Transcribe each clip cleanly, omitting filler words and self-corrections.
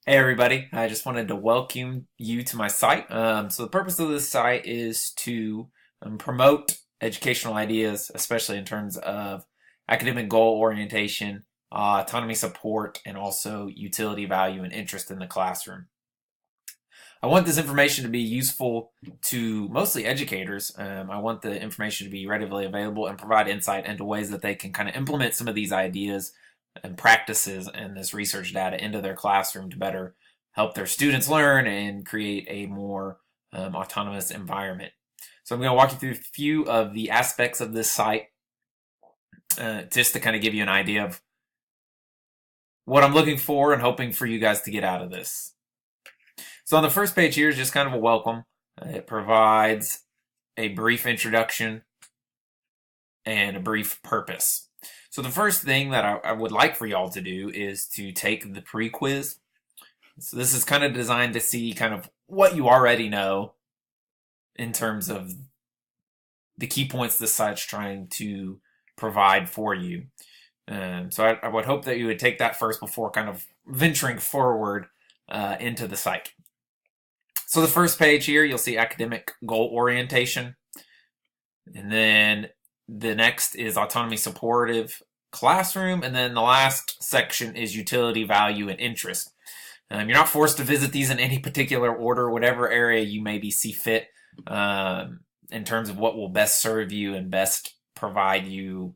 Hey everybody, I just wanted to welcome you to my site. So the purpose of this site is to promote educational ideas, especially in terms of academic goal orientation, autonomy support, and also utility value and interest in the classroom. I want this information to be useful to mostly educators. I want the information to be readily available and provide insight into ways that they can kind of implement some of these ideas and practices and this research data into their classroom to better help their students learn and create a more autonomous environment. So I'm going to walk you through a few of the aspects of this site just to kind of give you an idea of what I'm looking for and hoping for you guys to get out of this. So on the first page here is just kind of a welcome. It provides a brief introduction and a brief purpose. So the first thing that I would like for y'all to do is to take the pre-quiz. So this is kind of designed to see kind of what you already know in terms of the key points this site's trying to provide for you. So I would hope that you would take that first before kind of venturing forward into the site. So the first page here, you'll see academic goal orientation. And then the next is autonomy supportive classroom. And then the last section is utility value and interest. You're not forced to visit these in any particular order, whatever area you maybe see fit in terms of what will best serve you and best provide you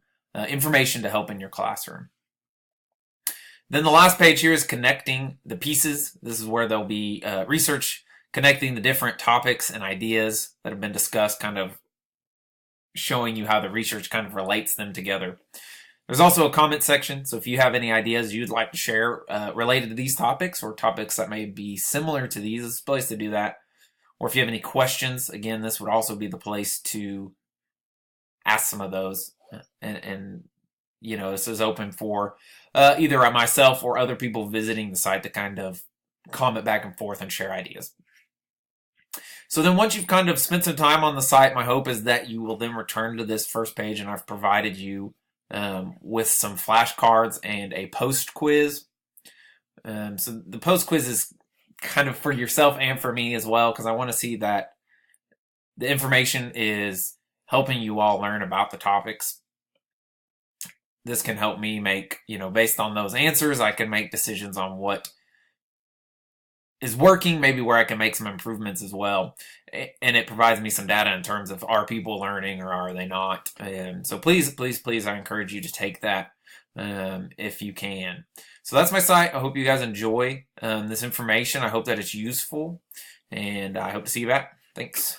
information to help in your classroom. Then the last page here is connecting the pieces. This is where there'll be research connecting the different topics and ideas that have been discussed, kind of showing you how the research kind of relates them together. There's also a comment section, so if you have any ideas you'd like to share related to these topics or topics that may be similar to these, it's a place to do that. Or if you have any questions, again, this would also be the place to ask some of those. And you know, this is open for either myself or other people visiting the site to kind of comment back and forth and share ideas. So then once you've kind of spent some time on the site, my hope is that you will then return to this first page, and I've provided you with some flashcards and a post quiz. So the post quiz is kind of for yourself and for me as well, because I want to see that the information is helping you all learn about the topics. This can help me make, based on those answers, I can make decisions on what is working, maybe where I can make some improvements as well. And it provides me some data in terms of, are people learning or are they not? So please, I encourage you to take that if you can. So that's my site. I hope you guys enjoy this information. I hope that it's useful, and I hope to see you back. Thanks.